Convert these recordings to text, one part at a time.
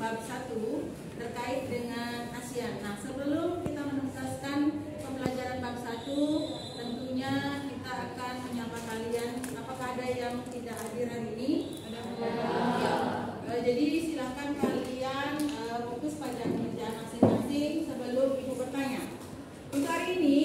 bab 1 terkait dengan ASEAN. Nah, sebelum kita menuntaskan pembelajaran bab 1, tentunya kita akan menyapa kalian. Apakah ada yang tidak hadir hari ini? Ada. Ya. Jadi silakan kalian fokus pada pekerjaan masing-masing sebelum Ibu bertanya. Untuk hari ini,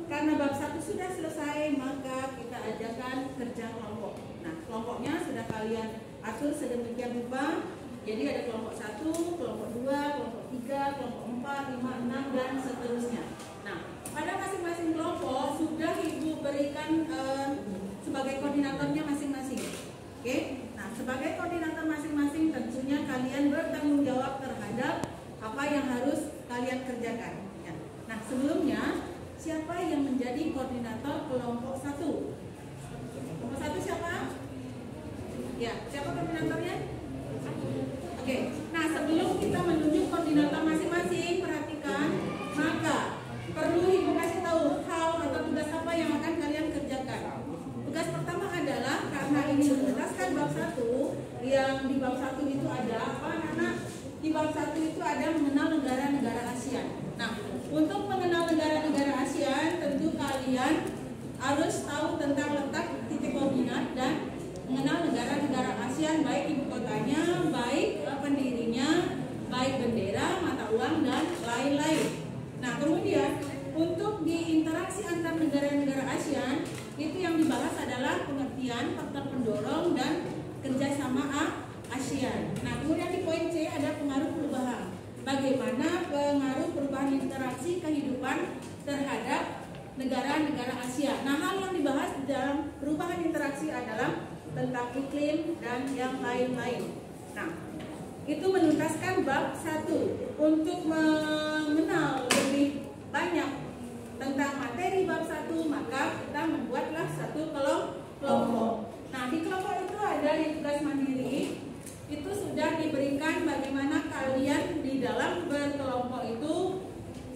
karena bab 1 sudah selesai, maka kita ajarkan kerja kelompok. Nah, kelompoknya sudah kalian atur sedemikian rupa. Jadi ada kelompok 1, kelompok 2, kelompok 3, kelompok 4, 5, 6, dan seterusnya. Nah, pada masing-masing kelompok sudah Ibu berikan sebagai koordinatornya masing-masing. Oke? Nah, sebagai koordinator masing-masing tentunya kalian bertanggung jawab terhadap apa yang harus kalian kerjakan. Ya. Nah, sebelumnya siapa yang menjadi koordinator kelompok 1? Kelompok 1 siapa? Ya, siapa koordinatornya? Oke. Nah, sebelum kita menunjuk koordinator masing-masing, perhatikan, maka perlu Ibu kasih tahu hal atau tugas apa yang akan kalian kerjakan. Tugas pertama adalah karena ini menuntaskan bab 1, yang di bab 1 itu ada apa, anak-anak? Di bab 1 itu ada mengenal negara-negara ASEAN. Nah, untuk mengenal negara-negara ASEAN, tentu kalian harus tahu tentang letak titik koordinat dan mengenal negara-negara ASEAN, baik ibu kotanya, baik pendirinya, baik bendera, mata uang, dan lain-lain. Nah, kemudian untuk di interaksi antar negara-negara ASEAN, itu yang dibahas adalah pengertian, faktor pendorong, dan kerjasama ASEAN. Nah, kemudian di poin C ada pengaruh perubahan. Bagaimana pengaruh perubahan interaksi kehidupan terhadap negara-negara ASEAN. Nah, hal yang dibahas dalam perubahan interaksi adalah tentang iklim dan yang lain-lain. Nah, itu menuntaskan bab 1. Untuk mengenal lebih banyak tentang materi bab 1, maka kita membuatlah satu kelompok. Nah, di kelompok itu ada di tugas mandiri. Itu sudah diberikan bagaimana kalian di dalam berkelompok itu.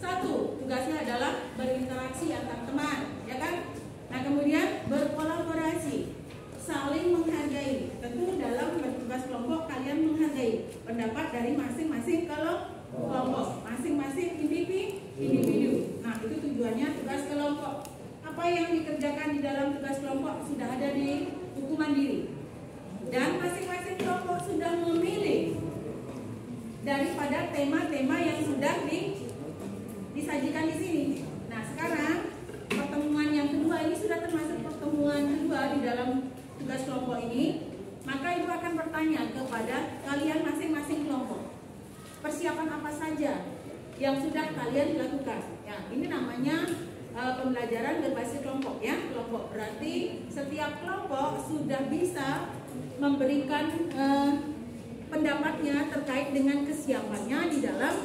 1, tugasnya adalah berinteraksi antar teman, ya kan? Nah, kemudian berkolaborasi, saling menghargai. Tentu dalam bertugas kelompok kalian menghargai pendapat dari masing-masing kelompok, masing-masing individu. Nah, itu tujuannya tugas kelompok. Apa yang dikerjakan di dalam tugas kelompok sudah ada di buku mandiri. Dan masing-masing kelompok sudah memilih daripada tema-tema yang sudah disajikan di sini. Nah, sekarang pertemuan yang kedua ini sudah termasuk pertemuan kedua di dalam tugas kelompok ini. Maka Ibu akan bertanya kepada kalian masing-masing kelompok, persiapan apa saja yang sudah kalian lakukan. Ya, ini namanya pembelajaran berbasis kelompok, ya. Kelompok berarti setiap kelompok sudah bisa memberikan pendapatnya terkait dengan kesiapannya di dalam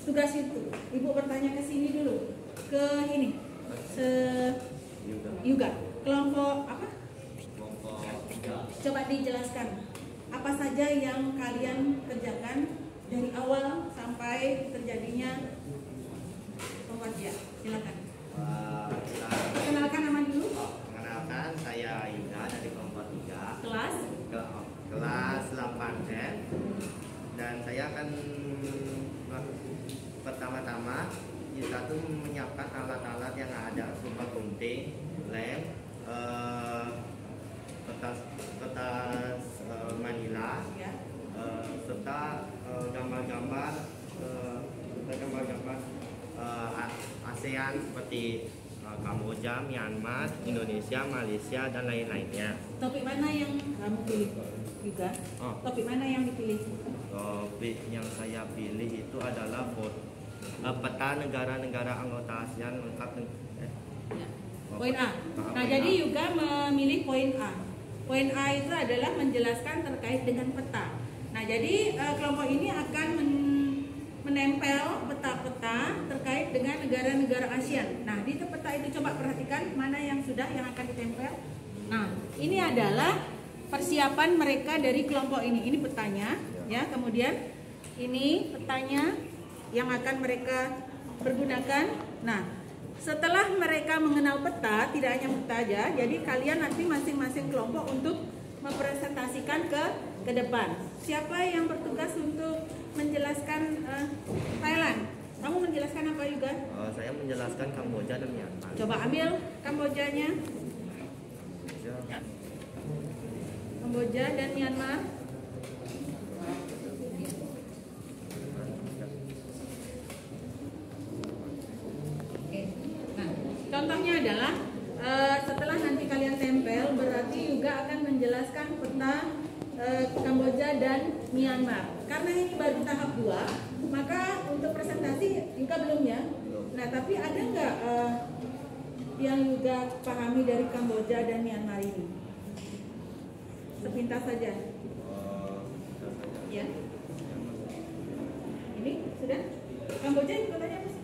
tugas itu. Ibu bertanya ke sini dulu, ke ini, Yuga. Kelompok apa? Coba dijelaskan apa saja yang kalian kerjakan dari awal sampai terjadinya pembagian. Silakan. Perkenalkan nama dulu. Perkenalkan, saya Yuga dari kelompok 3. Kelas 8Z. Dan saya akan pertama-tama kita tuh menyiapkan alat-alat yang ada berupa gunting, lem, kertas manila, ya. Serta gambar-gambar ASEAN seperti Kamboja, Myanmar, Indonesia, Malaysia, dan lain-lainnya. Topik mana yang kamu pilih juga? Topik mana yang dipilih? Topik yang saya pilih itu adalah peta negara-negara anggota ASEAN lengkap. Ya. Poin A. Nah, jadi juga memilih poin A. Poin A itu adalah menjelaskan terkait dengan peta. Nah, jadi kelompok ini akan menempel peta-peta terkait dengan negara-negara ASEAN. Nah, di peta itu coba perhatikan mana yang akan ditempel. Nah, ini adalah persiapan mereka dari kelompok ini. Ini petanya, ya. Kemudian ini petanya yang akan mereka pergunakan. Nah, setelah mereka mengenal peta, tidak hanya peta aja, jadi kalian nanti masing-masing kelompok untuk mempresentasikan ke depan. Siapa yang bertugas untuk menjelaskan Thailand? Kamu menjelaskan apa juga? Saya menjelaskan Kamboja dan Myanmar. Coba ambil Kambojanya. Kamboja dan Myanmar. Nah, contohnya adalah setelah nanti kalian tempel, berarti juga akan menjelaskan peta Kamboja dan Myanmar. Karena ini baru tahap 2, maka untuk presentasi juga belum ya. Nah, tapi ada nggak yang juga pahami dari Kamboja dan Myanmar ini? Sepintas saja. Ya. Ini sudah. Kamboja ibu kotanya apa sih?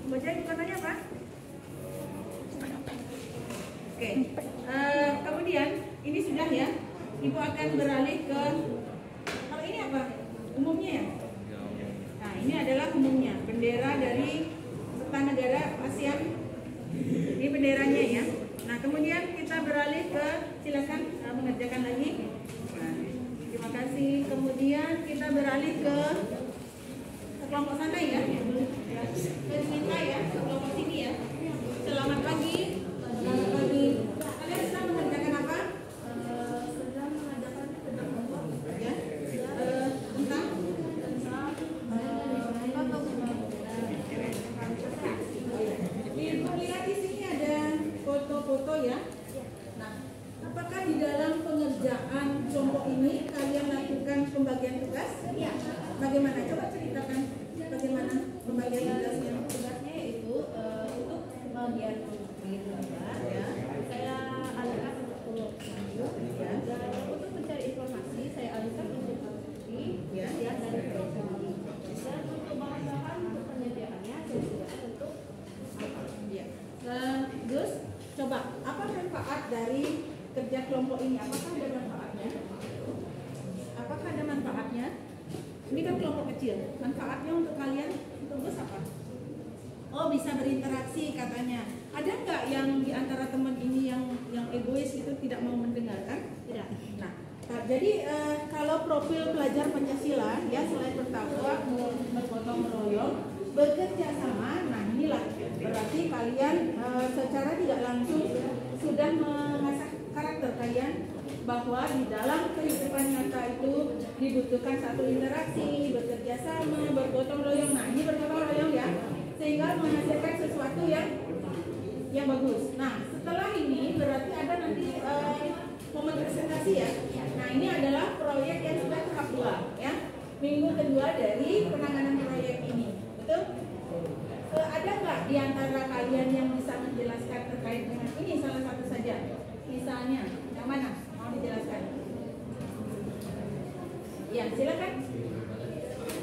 Kamboja ibu kotanya apa? Oke. Kemudian ini sudah ya. Ibu akan beralih ke. Kalau ini apa? Umumnya ya. Nah, ini adalah umumnya. Bendera dari peta negara ASEAN. Ini benderanya ya. Nah, kemudian kita beralih ke, silakan mengerjakan lagi. Nah, terima kasih. Kemudian kita beralih ke kelompok sana ya. Ke kita ya, ke kelompok sini ya. Selamat pagi. Selamat pagi. Kalian sedang mengerjakan apa? Sedang mengadakan kelompok ya. Tentang lihat di sini ada foto-foto ya. Nah, apakah di dalam pengerjaan kelompok ini kalian lakukan pembagian tugas? Iya. Bagaimana? Coba ceritakan bagaimana pembagian tugasnya. Tugasnya itu untuk pembagian tugas ya. Saya alihkan untuk pulau ya. Dan untuk mencari informasi saya alihkan untuk Ya. dari provinsi. Dan untuk bahan-bahan untuk penyediaannya saya sediakan untuk Ya. Gus, coba apa manfaat dari kerja kelompok ini? Apakah ada manfaatnya? Apakah ada manfaatnya? Ini kan kelompok kecil. Manfaatnya untuk kalian, untuk Gus apa? Oh, bisa berinteraksi katanya. Ada nggak yang di antara teman ini yang egois itu tidak mau mendengarkan? tidak. Nah, jadi kalau profil pelajar Pancasila ya, selain bertakwa, bergotong royong, bekerja sama, nah inilah berarti kalian secara tidak langsung sudah mengasah karakter kalian bahwa di dalam kehidupan nyata itu dibutuhkan satu interaksi, bekerja sama, bergotong royong. Nah, ini bergotong royong ya, sehingga menghasilkan sesuatu yang bagus. Nah, setelah ini berarti ada nanti momen presentasi ya. Nah, ini adalah proyek yang sudah tahap 2 ya. Minggu kedua dari penanganan proyek ini. Betul? Ada nggak di antara kalian yang bisa menjelaskan terkait dengan ini salah satu saja? Misalnya, yang mana? Mau dijelaskan? Ya, silakan.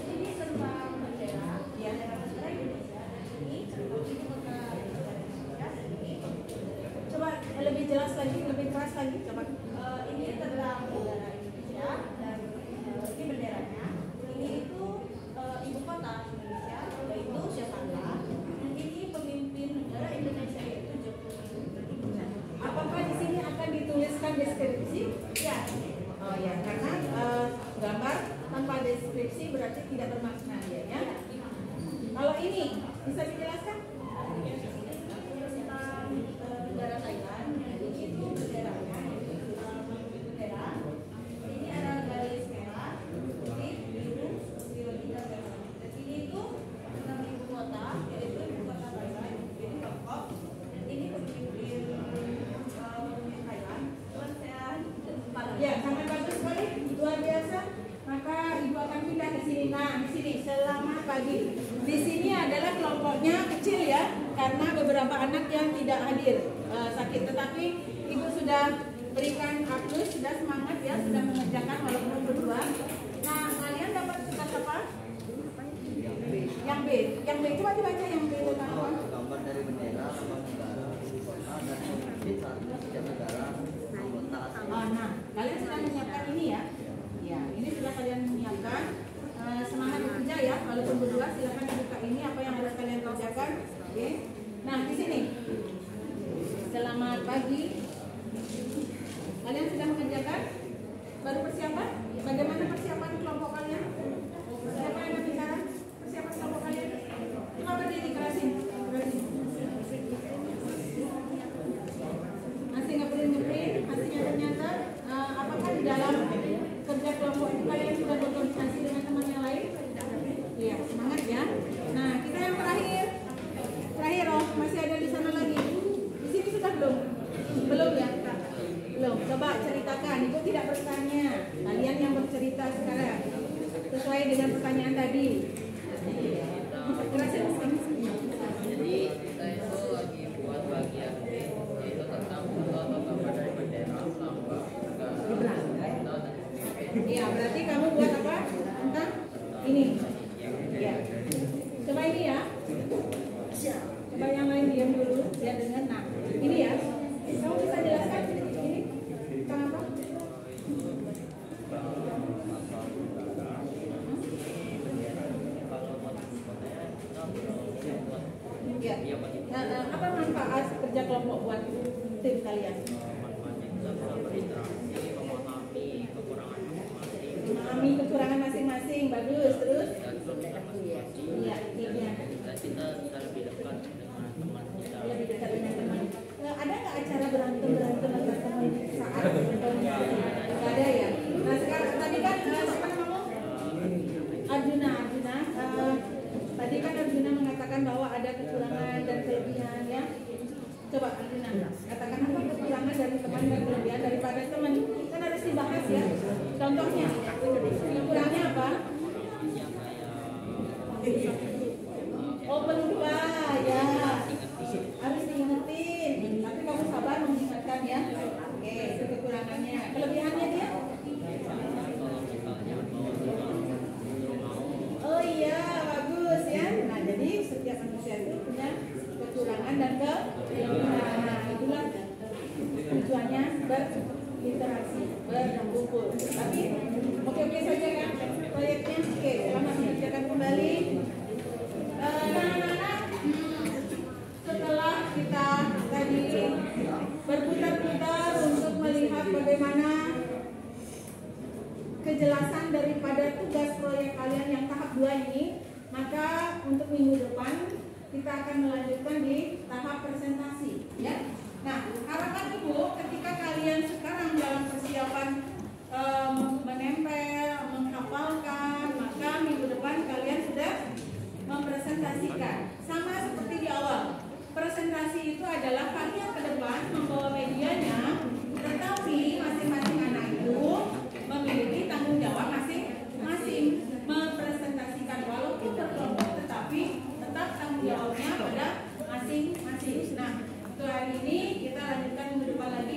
Ini tentang bendera. Ya. Bendera Indonesia. Ini kota Indonesia. Ini Coba lebih jelas lagi, lebih keras lagi. Coba. ini tentang bendera Indonesia dan ini benderanya. Ini itu ibu kota Indonesia, yaitu Jakarta. Dan ini pemimpin negara Indonesia yaitu Joko Widodo. Apakah di sini akan dituliskan deskripsi? Ya, Oh ya, karena gambar tanpa deskripsi berarti tidak bermakna ya. Kalau ini bisa dijelaskan? tentang negara Thailand. Jadi itu benderanya, bendera. Ini ada garis merah, putih, biru, dan merah. Dan ini itu tentang ibu kota, yaitu ibu kota Thailand, ini Bangkok. Dan ini pemimpin Thailand. Tuan saya Ya, sangat bagus sekali, luar biasa. Maka ibu akan pindah ke sini. Nah, di sini selamat pagi. Di sini adalah kelompoknya kecil ya, karena beberapa anak yang tidak hadir sakit. Tetapi ibu sudah berikan aplaus, sudah semangat ya, sudah mengerjakan walaupun berdua. Nah, kalian dapat tugas apa? Yang B. Yang B coba dibaca yang B tentang apa? Gambar dari bendera, lambang negara, ibu kota, dan pemimpin saat ini setiap negara anggota ASEAN. Nah, kalian sudah menyiapkan ini ya? Ya, ini sudah kalian menyiapkan. Semangat bekerja ya, walaupun berdua silakan dibuka ini apa yang harus kalian kerjakan. Oke. Nah, di sini. Selamat pagi. ternyata apakah di dalam kerja kelompok itu kalian sudah berkoordinasi dengan teman yang lain? Iya, semangat ya. Nah, kita yang terakhir. Terakhir, oh, masih ada di sana lagi. Di sini sudah belum? Belum ya? Belum. Coba ceritakan. Ibu tidak bertanya. Kalian yang bercerita sekarang. Sesuai dengan pertanyaan tadi. Jadi kita itu lagi buat bagian itu tentang apa dari bendera, lambang, Iya, berarti kamu buat apa? Tentang ini. Ya. Coba ini ya. Coba yang lain diam dulu, lihat dengan. Nah, ini ya. Kamu bisa jelaskan ini tentang apa? Ya. Nah, apa manfaat kerja kelompok buat tim kalian? Memahami kekurangan masing-masing, bagus. Terus? Iya, intinya. Kita lebih dekat dengan teman kita. Lebih dekat dengan teman. Ada nggak acara berantem antar teman saat contohnya? Nggak ada ya. Nah sekarang tadi kan siapa namamu? Arjuna. Tadi kan Arjuna mengatakan bahwa ada kekurangan dan kelebihan ya. Coba Arjuna, katakan apa kekurangan dari teman dan kelebihan daripada teman? Kan harus dibahas ya. Contohnya, kekurangannya apa? Oh pelupa ya, harus diingetin. Tapi kamu sabar mengingatkan ya. Oke, itu kekurangannya. Kelebihannya dia? Oh iya, bagus ya. Nah jadi setiap manusia itu punya kekurangan dan kelebihan. Nah itulah tujuannya berinteraksi, berkumpul. Tapi oke saja kan proyeknya. Oke, selamat mengerjakan kembali. Setelah kita tadi berputar-putar untuk melihat bagaimana kejelasan daripada tugas proyek kalian yang tahap 2 ini, maka untuk minggu depan kita akan melanjutkan di tahap presentasi ya. Nah, harapan Ibu ketika kalian sekarang dalam persiapan menempel, menghafalkan, maka minggu depan kalian sudah mempresentasikan. Sama seperti di awal, presentasi itu adalah kalian ke depan membawa medianya, tetapi masing-masing anak itu memiliki tanggung jawab masing-masing mempresentasikan walaupun berkelompok, tetapi tetap tanggung jawabnya pada masing-masing. Nah, untuk hari ini kita lanjutkan minggu depan lagi.